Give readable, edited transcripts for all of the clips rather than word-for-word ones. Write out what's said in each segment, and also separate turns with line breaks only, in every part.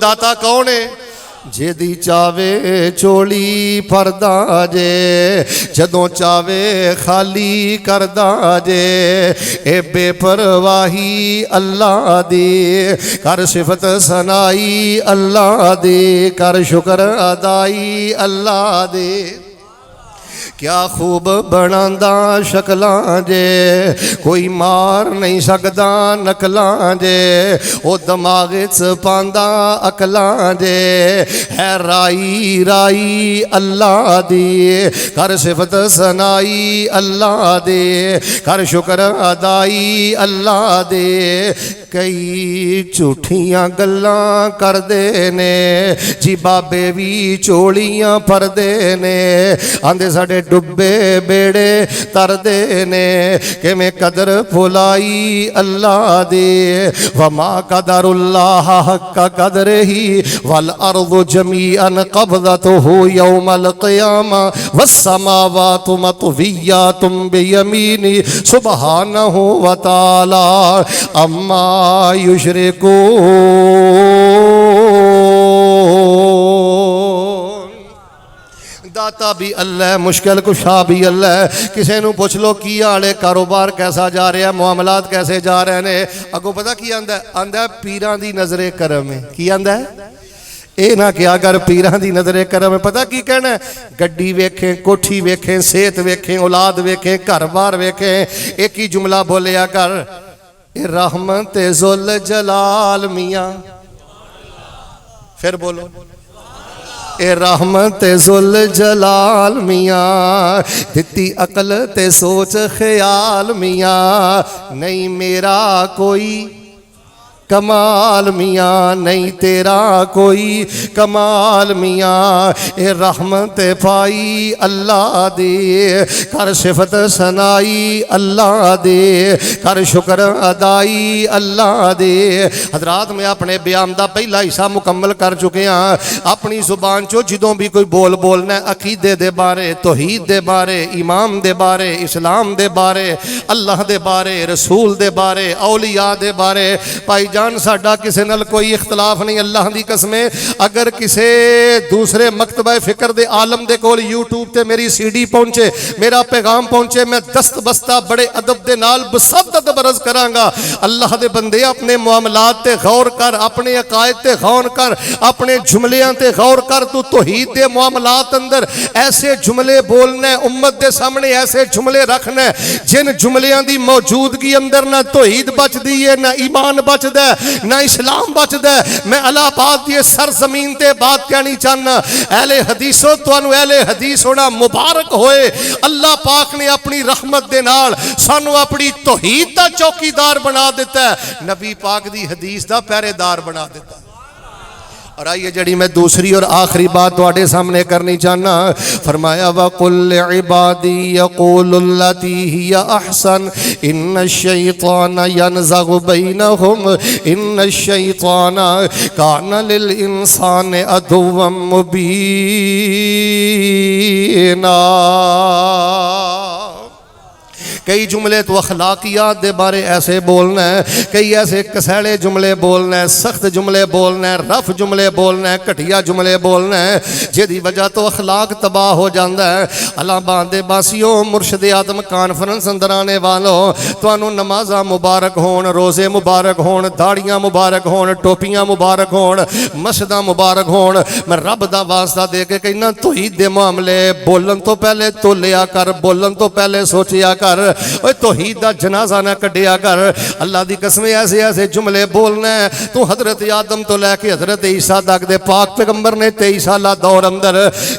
दाता कौन है? जेदी चावे चोली फरदा जे, जदों चावे खाली करदा जे। ए बेपरवाही अल्लाह दी, कर सिफत सनाई अल्लाह दी, कर शुक्र अदाई अल्लाह दी। क्या खूब बनांदा शक्लां जे, कोई मार नहीं सकदा नकलां जे। ओ दिमाग च पांदा अकलां जे, है राई राई अल्लाह दी, कर सिफत सनाई अल्लाह दे, कर शुक्र अदाई अल्लाह दे। कई झूठियां गल्लां करदे ने जी, बाबे भी चोलियां फरदे ने। आंदे साडे डुबे बेड़े तरदे ने, किवें कदर भुलाई अल्लाह दी। वमा कदरुल्लाह हक्का कदरिही वल अर्दु जमीअन क़ब्ज़तुहु यौमल क़ियामा वस्समावातु मतविय्यातुम बियमीनी सुब्हानहु व तआला अम्मा युशरिकून। दाता भी अल्लाह, मुश्किल कुशा भी अल्लाह। किसी नूं पुछ लो की हाल है, कारोबार कैसा जा रहा है, मामलात कैसे जा रहे हैं, अगों पता की आंदा? आंदा पीरां दी नज़रे करम है। की आंदा है? ये ना क्या कर पीरां दी नज़रे करम है। पता की कहना है? गड्डी वेखें, कोठी वेखें, सेहत वेखें, औलाद वेखें, घर बार वेखें, एक ही जुमला बोलिया कर, रहमत ज़ुल जलाल मियाँ। फिर बोलो, ए रहमत ज़ुल जलाल मियाँ, दिती अकल ते सोच ख्याल मियाँ। नहीं मेरा कोई कमाल मियाँ, नहीं तेरा कोई कमाल मियाँ। ए रहमत पाई अल्लाह दे, कर सिफत सनाई अल्लाह दे, कर शुक्र अदाई अल्लाह दे। हजरात मैं अपने बयान का पहला हिस्सा मुकम्मल कर चुके हाँ। अपनी जुबान चो जदों भी कोई बोल बोलना अकीदे दे बारे, तौहीद दे बारे, इमाम दे बारे, इस्लाम दे बारे, अल्लाह दे बारे, रसूल दे बारे, औलिया दे बारे, भाई जान साडा किसी नाल कोई इख्तलाफ नहीं। अल्लाह दी कसमें अगर किसी दूसरे मकतबा फिक्र दे आलम दे कोल यूट्यूब ते मेरी सीडी पहुंचे, मेरा पैगाम पहुंचे, मैं दस्त बस्ता बड़े अदब दे नाल बसब्द अदब अर्ज करांगा। अल्लाह दे बंदे अपने मामलात ते गौर कर, अपने अकायद ते गौर कर, अपने जुमलियां ते गौर कर। तू तौहीद दे मामलात अंदर ऐसे जुमले बोलना, उम्मत दे सामने ऐसे जुमले रखना जिन जुमलियां दी मौजूदगी अंदर ना तौहीद बचदी है, ना ईमान बचदा, ना इस्लाम बचदा। मैं इलाहाबाद की सरजमीन ते बात कहनी चाहना, अहले हदीसो तुहानू अहले हदीस होना मुबारक होए। अल्लाह पाक ने अपनी रहमत दे नाल सानू अपनी तौहीद दा चौकीदार बना दिता है, नबी पाक दी हदीस दा पहरेदार बना दिता। और आइए जड़ी मैं दूसरी और आखिरी बात तुहाडे सामने करनी चाहना। फरमाया वकुल इबादी यक़ूलुल्लती हिया अहसन इन्न शैतान यनज़गु बैनहुम इन्न शैतान कान लिल इंसान अदुव्वम मुबीना। कई जुमले तो अखलाकियात दे बारे ऐसे बोलना है, कई ऐसे कसैले जुमले बोलना है, सख्त जुमले बोलना है, रफ जुमले बोलना है, घटिया जुमले बोलना है, जिहदी वजह तो अखलाक तबाह हो जाता है। इलाहाबाद दे बासियों, मुर्शद आदम कॉन्फ्रेंस अंदर आने वालों, तुहानू नमाज़ां मुबारक होण, रोज़े मुबारक होण, दाड़ियाँ मुबारक होण, टोपियाँ मुबारक होण, मस्जिदां मुबारक होण। मैं रब दा वास्ता दे के कहना, तौहीद दे मामले बोलन तो पहले तोलिया कर, बोलन तो पहले सोचिया कर। तौहीद दा जनाजा ना कढ़िया कर। अल्लाह दी कसम ऐसे ऐसे जुमले बोलना है, तू हजरत आदम तो लैके हजरत ईसा तक दे पाक पैगंबर ने 23 साला दौर अंदर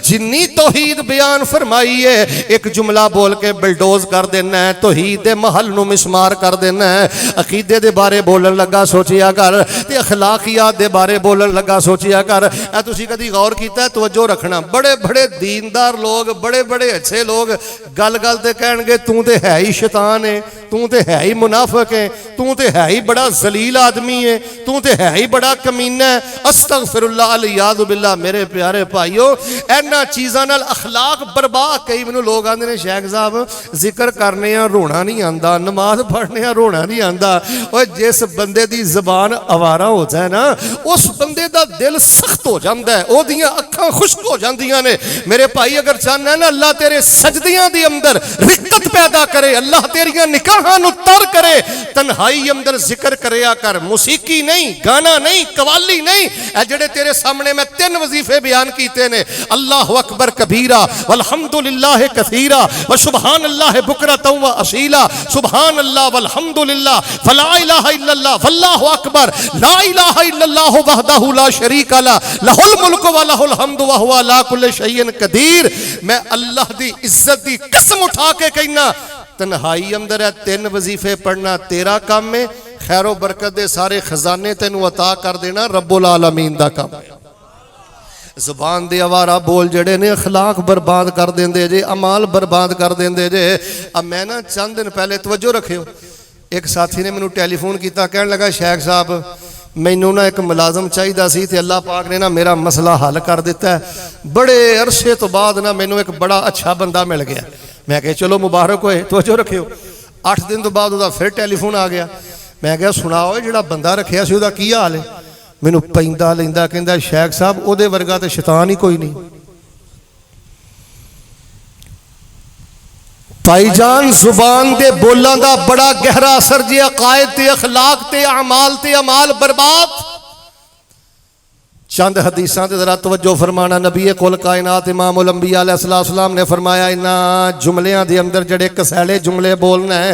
जिन्नी तौहीद बयान फरमाई है, एक जुमला बोल के बिलडोज कर देना है, तौहीद दे महल नू मिसमार कर देना है। अकीदे दे बारे बोलन लगा सोचिया कर, ते अखलाकियात दे बारे बोलन लगा सोचिया कर। ऐ तुसी कदी गौर कीता है? तवज्जो रखना, बड़े बड़े दीनदार लोग, बड़े बड़े अच्छे लोग गल गल ते कहणगे तू ते है ही शैतान है, तू तो है ही मुनाफिक है, तू तो है ही बड़ा जलील आदमी है, तू तो है ही बड़ा कमीना है। अस्तगफिरुल्लाह अलियाज़ु बिल्लाह। मेरे प्यारे भाईओ, इन्हां चीज़ां नाल अखलाक बर्बाद। कई मैनूं लोग आंदे ने शेख साहब जिक्र करने रोना नहीं आंदा, नमाज पढ़ने रोना नहीं आंदा। और जिस बंदे दी ज़बान आवारा हो जाए ना, उस बंदे दा दिल सख्त हो जाता है, ओदियां अखां खुश्क हो जांदियां ने। मेरे भाई अगर चाहना है ना अल्लाह तेरे सजदियां दे अंदर रिक्कत पैदा करे, अल्लाह तेरियां निकाहां नूं तर करे, तन्हाई अंदर जिक्र करया कर। मुसीकी नहीं, गाना नहीं, कवाली नहीं। ए जेड़े तेरे सामने मैं 3 वजीफे बयान कीते ने, अल्लाहु अकबर कबीरा वल्हम्दुलिल्लाह कसीरा व सुभान अल्लाह बुकरतन व असीला, सुभान अल्लाह वल्हम्दुलिल्लाह फला इलाहा इल्लल्लाह वल्लाहु अकबर, ला इलाहा इल्लल्लाह वहदहु ला शरीका ला, लहुल मुल्कु व लहुल हम्दु व हुवा अला कुल्लि शैइन कदीर। मैं अल्लाह दी इज्जत दी कसम उठा के कहना, तन्हाई अंदर है 3 वजीफे पढ़ना तेरा काम है, खैरो बरकत दे सारे खजाने तेनू अता कर देना रब्बुल आलमीन दा काम है। ज़ुबान दे आवारा बोल जड़े ने अखलाक बर्बाद कर देंदे जे, अमाल बर्बाद कर देंदे जे। अब मैं ना चंद दिन पहले तवज्जो रखियो, एक साथी ने मैनू टेलीफोन किया, कहन लगा शेख साहब मैनू ना एक मुलाजम चाहिदा सी ते अल्लाह पाक ने ना मेरा मसला हल कर दिता है। बड़े अरसे तो बाद ना मैनू एक बड़ा अच्छा बंदा मिल गया। मैं कहा चलो मुबारक होए, तवज्जो रखियो। 8 दिन तो बाद उसका फिर टेलीफोन आ गया। मैं क्या सुनाओ जिहड़ा बंदा रखिया सी उहदा की हाल है? मैनू पैंदा लैंदा कहंदा शेख साहब उहदे वर्गा तो शैतान ही कोई नहीं। भाईजान जुबान दे बोलों का बड़ा गहरा असर जे अकायद ते अखलाक ते अमाल ते अमाल बर्बाद। चंद हदीसां ते जरा तवज्जो फरमाना। नबी कुल कायनात इमामुल अंबिया अलैहिस्सलाम ने फरमाया, इन्हां जुमलियां दे अंदर जड़े कसैले जुमले बोलना है,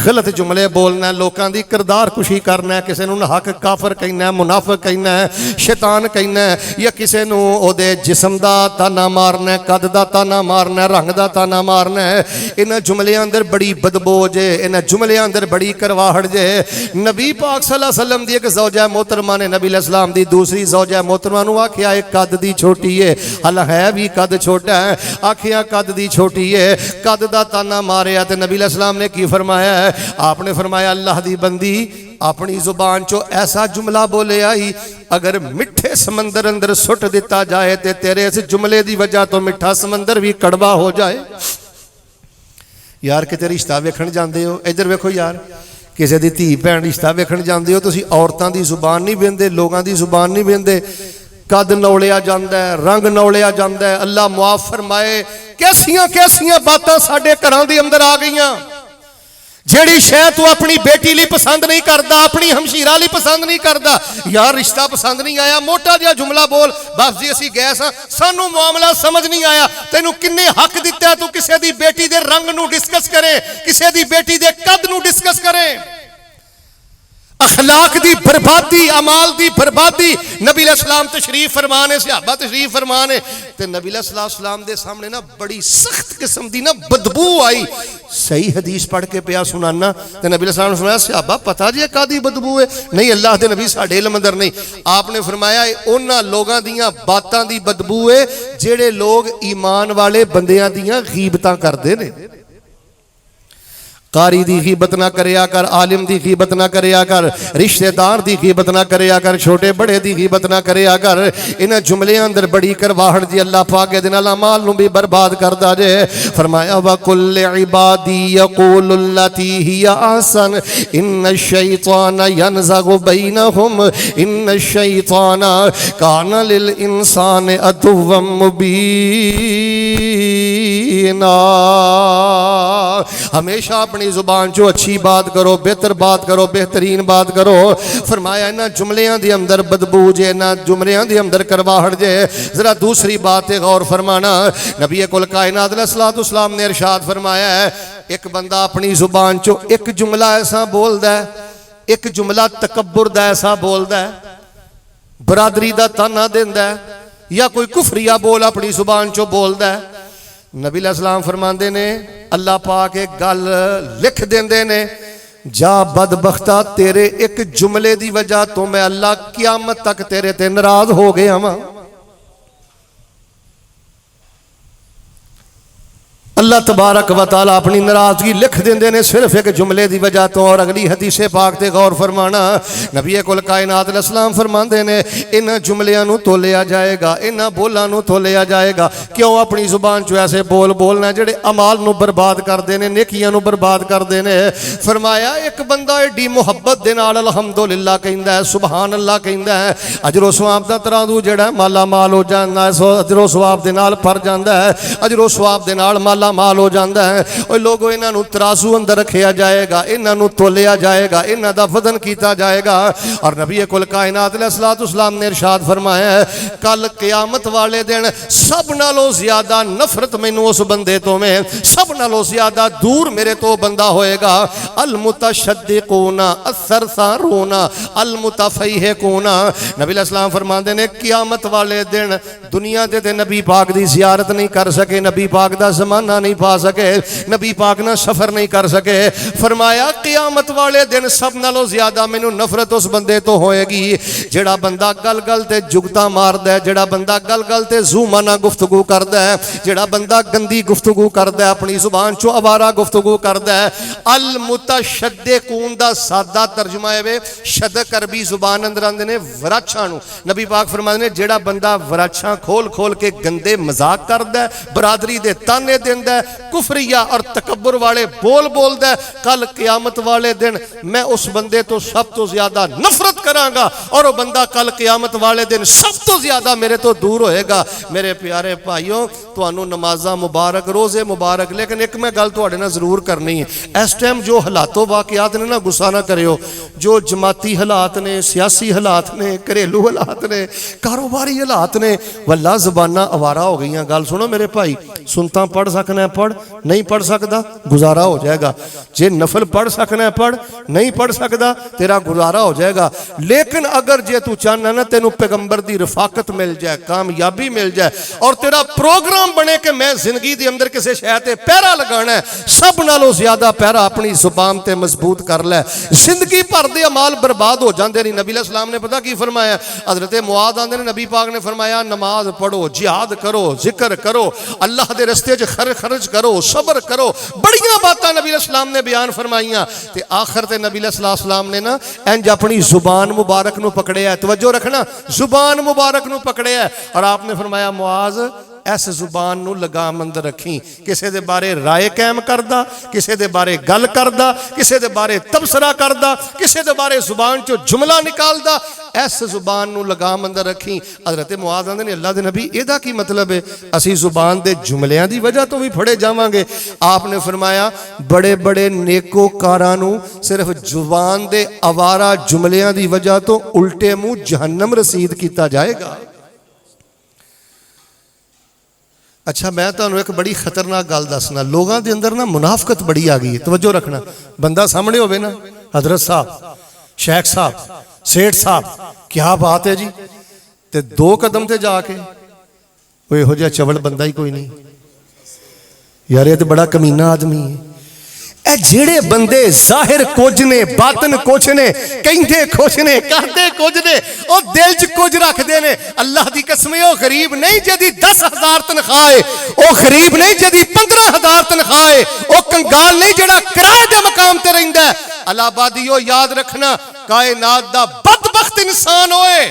गलत जुमले बोलना है, लोगों की किरदार कुशी करना है, किसी नूं हक काफर कहना है, मुनाफिक कहना है, शैतान कहना है, या किसी नूं ओहदे जिस्म दा ताना मारना है, कद दा ताना मारना है, रंग दा ताना मारना है। इन्हां जुमलियां अंदर बड़ी बदबू जे, इन्हां जुमलियां अंदर बड़ी करवाहट जे। नबी पाक सल्लल्लाहु अलैहि वसल्लम दी एक ज़ौजा मोहतरमा ने नबी अलैहिस्सलाम दी दूसरी ज़ौजा मोहतरमा आखिया एक कद दी छोटी है, हल है भी कद छोटा है, आखिया कद दी छोटी है, कद दा ताना मारिया ते नबी अलैहिस्सलाम ने की फरमाया है? आपने फरमाया अल्लाह दी बंदी अपनी जुबान चो ऐसा जुमला बोले आई, अगर मिठे समंदर अंदर सुट दिता जाए ते तेरे इस जुमले दी वजह तो मिठा समंदर भी कड़वा हो जाए। यार किते रिश्ता वेखण जांदे हो, इधर वेखो यार, किसी की धी भैन रिश्ता वेखण जाते हो, तुसीं औरतां दी जुबान नहीं बेंदे, लोगों की जुबान नहीं बेंदे, कद नौलिया जाता है, रंग नौलिया जाता है। अल्लाह मुआफ फरमाए, कैसियां कैसियां बातां साडे घरां दे अंदर आ गईयां। जेड़ी शै तू अपनी बेटी लिए पसंद नहीं करता, अपनी हमशीरा लिए पसंद नहीं करता, यार रिश्ता पसंद नहीं आया, मोटा जिहा जुमला बोल, बस जी असीं गए सां, सानू मामला समझ नहीं आया। तैनू किन्ने हक दिता तू किसी दी बेटी दे रंग नू डिस्कस करे, किसी दी बेटी दे कद नू डिस्कस करे? अखलाक दी बर्बादी, अमाल दी बर्बादी। नबी अलैहिस्सलाम तशरीफ फरमाने, सहाबा तशरीफ फरमाने ते नबी अलैहिस्सलाम दे सामने ना बड़ी सख्त किस्म दी ना बदबू आई। सही हदीस पढ़ के पिया सुनाना ते नबी अलैहिस्सलाम ने फरमाया, सहाबा पता जी कादी बदबू है? नहीं अल्लाह दे नबी साडे इल्म अंदर नहीं। आपने फरमाया उन्हां लोगां दियां बातां दी बदबू है जेड़े लोग ईमान वाले बंदियां दियां गीबतां करदे ने। कारी दी गीबत ना करया कर, आलिम दी गीबत ना करया कर, रिश्तेदार दी गीबत ना करया कर, छोटे बड़े दी गीबत ना करया कर। इन्हां जुमलियां अंदर बड़ी करवाहट जी अल्लाह पाक दे नाल अमाल नूं भी बर्बाद करदा जे। फरमाया व कुल इबादी यक़ूलु लती हिया अहसन इन्न शैतान यनज़गु बैनहुम इन्न शैतान काना लिल इंसान अदुव्वम मुबीना। हमेशा अपनी जुबान जो अच्छी बात करो, बेहतर बात करो, बेहतरीन बात करो। फरमाया इन्हां जुमलियां दे अंदर बदबू जे, इन्हां जुमलियां दे अंदर करवाहट जे। जरा दूसरी बात है गौर फरमाना। नबी कुल कायनात अलैहिस्सलाम ने इरशाद फरमाया है, एक बंदा अपनी जुबान चो एक जुमला ऐसा बोलदा है, एक जुमला तकब्बुर दा ऐसा बोलदा है, बरादरी दा ताना देंदा है, या कोई कुफरिया बोल अपनी जुबान चो बोलदा है। नबी अलैहिस्सलाम फरमाते ने अल्लाह पाक एक गल लिख देंदे ने, जा बदबख्ता तेरे एक जुमले दी वजह तो मैं अल्लाह क़यामत तक तेरे ते नाराज हो गया वां। अल्लाह तबारक व तआला अपनी नाराज़गी लिख देंदे ने सिर्फ एक जुमले की वजह तो। और अगली हदीसे पाक ते गौर फरमाना, नबी कुल कायनात अलैहिस्सलाम फरमाते ने इन जुमलियां नूं तोलिया जाएगा, इन्हां बोलां नूं तोलिया जाएगा। क्यों? अपनी जुबान चो ऐसे बोल बोलना जिहड़े अमाल नूं बर्बाद करदे ने, नेकियां नूं बर्बाद करदे ने। फरमाया एक बंदा एडी मुहब्बत दे नाल अल्हम्दुलिल्लाह कहंदा है, सुभान अल्लाह कहंदा है, अजरो सवाब दा तराजू जिहड़ा माला माल हो जांदा है, अजरो सवाब दे नाल भर जांदा है, अजरो सवाब दे नाल माला माल हो जाता है। और लोगों इन्हों तराजू अंदर रखा जाएगा, इन्हों तोलिया जाएगा, इन्हों का वजन किया जाएगा। और नबी कुल कायनात अलैहिस्सलाम ने इरशाद फरमाया कल क़यामत वाले दिन सब नालों ज्यादा नफरत मैनू उस बंदे तो में, सब नालों ज्यादा दूर मेरे तो बंदा होएगा। अल मुतशद्दिकूना अस्सरसारूना अल मुतफय्हिकूना। नबी अलैहिस्सलाम फरमाते ने क़यामत वाले दिन दुनिया दे नबी पाक की जियारत नहीं कर सके, नबी पाक का जमाना नहीं पा सके, नबी पाक ना सफर नहीं कर सके। फरमाया क़यामत वाले दिन सब नालों ज्यादा मैनू नफरत उस बंदे तो होएगी जेड़ा बंदा गल गल ते जुगता मारदा है, जेड़ा बंदा गल गल ते ज़ूमाना गुफ्तगू करदा है, जेड़ा बंदा गंदी गुफ्तगू करदा है, अपनी जुबान चो अवारा गुफ्तगू करदा है। अल मुतशद्दिकून दा सादा तर्जुमा है शदक अरबी जुबान अंदर आंदे ने वराछां नूं। नबी पाक फरमाते ने जेड़ा बंदा वराछां खोल खोल के गंदे मजाक करदा है, बरादरी दे ताने देंदा है, कुफरिया और तकब्बुर वाले बोल बोलदा है, कल क़यामत वाले दिन मैं उस बंदे तो सब तो ज्यादा नफरत करांगा और वो बंदा कल क़यामत वाले दिन सब तो ज्यादा मेरे तो दूर होएगा। मेरे प्यारे भाइयों, तुहानू नमाज़ां मुबारक, रोज़े मुबारक, लेकिन एक मैं गल तुहाडे नाल जरूर करनी है। इस टाइम जो हालातों वाक़ियात ने ना, गुस्सा ना करियो, जो जमाती हालात ने, सियासी हालात ने, घरेलू हालात ने, कारोबारी हालात ने, वल्ला ज़बाना अवारा हो गई। गल सुनो मेरे भाई, सुनता पढ़ सकना है पढ़, नहीं पढ़ सकता गुजारा हो जाएगा। जे नफल पढ़ सकना है पढ़, नहीं पढ़ सकता तेरा गुजारा हो जाएगा। लेकिन अगर जे तू चाहना ना तेनू पैगंबर दी रफाकत मिल जाए, कामयाबी मिल जाए और तेरा प्रोग्राम बने कि मैं जिंदगी के अंदर किसी शय ते पहरा लगाना है, सब नालों ज्यादा पहरा अपनी जुबान ते मजबूत कर लै। जिंदगी भर दे अमाल बर्बाद हो जाते नहीं। नबी अलैहिस्सलाम ने पता की फरमाया, हजरत मुआद आंदे ने नबी पाक ने फरमाया नमाज पढ़ो, जिहाद करो, जिक्र करो, अल्लाह के रस्ते च खर्च करो, सबर करो, बड़ियां बातें नबी अलैहिस्सलाम ने बयान फरमाइयां। ते आखिर ते नबी अलैहिस्सलाम ने ना इंज अपनी जुबान मुबारक नूं पकड़िया, तवज्जो रखना, जुबान मुबारक नूं पकड़िया और आपने फरमाया मुआज इस जुबान नूं लगाम अंदर रखी, किसी दे बारे राय कायम करदा, किसी दे बारे गल करदा, किसी दे बारे तबसरा करदा, किसी दे बारे जुबान चो जुमला निकालदा, इस जुबान नूं लगाम अंदर रखी। हजरत मुआज़ आंदे ने अल्लाह दे नबी इहदा की मतलब है? असी जुबान दे जुमलियां दी वजह तो भी फड़े जावांगे। आपने फरमाया बड़े बड़े नेकोकारां नूं सिर्फ जुबान दे अवारा जुमलियां दी वजह तो उल्टे मुंह जहन्नम रसीद किया जाएगा। अच्छा, मैं तुहानूं एक बड़ी खतरनाक गल दसना, लोगों के अंदर ना मुनाफकत बड़ी आ गई है। तवज्जो रखना, बंदा सामने होवे ना, हजरत साहब, शेख साहब, सेठ साहब, क्या बात है जी, ते दो कदम ते जाके वो इहो जिहा चवल बंदा ही कोई नहीं यार, ये तो बड़ा कमीना आदमी है। ए जेड़े बंदे जाहिर कुछ ने, बातन कुछ ने, कहते कुछ ने, करते कुछ ने, और दिल च कुछ रखते ने, अल्लाह की कसम वो गरीब नहीं जिहदी 10,000 तनख्वाह है, वो गरीब नहीं जिहदी 15,000 तनख्वाह है, वो कंगाल नहीं जिहड़ा किराए के मकाम ते रहिंदा है। अलाबादियो याद रखना, कायनात दा बदबख्त इंसान होए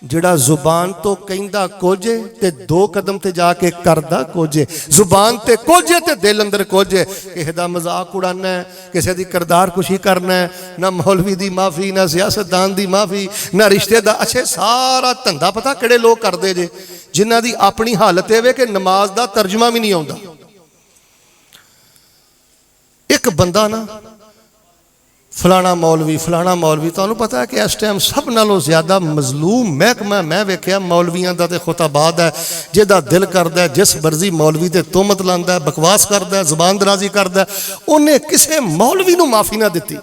जिहड़ा जुबान तो कहंदा कुछ है ते दो कदम ते जाके करदा कुछ है। जुबान ते कुछ है ते दिल अंदर कुछ है। किसी दा मजाक उड़ाना है, किसी दी किरदार कुशी करना है, ना मौलवी दी माफ़ी, ना सियासतदान दी माफ़ी, ना रिश्तेदार। अच्छे सारा धंधा पता किहड़े लोग करदे जे, जिन्हां दी अपनी हालत है कि नमाज दा तर्जमा भी नहीं आउंदा। एक बंदा ना फलाना मौलवी, तुहानूं पता है कि इस टाइम सब नालों ज्यादा मजलूम महकमा मैं वेख्या मौलवियां दा ते खुताबा दा, जिहदा दिल करदा जिस मर्जी मौलवी ते तोहमत लांदा, बकवास करदा, जुबान दराजी करदा, उन्हें किसी मौलवी नूं माफ़ी ना दित्ती।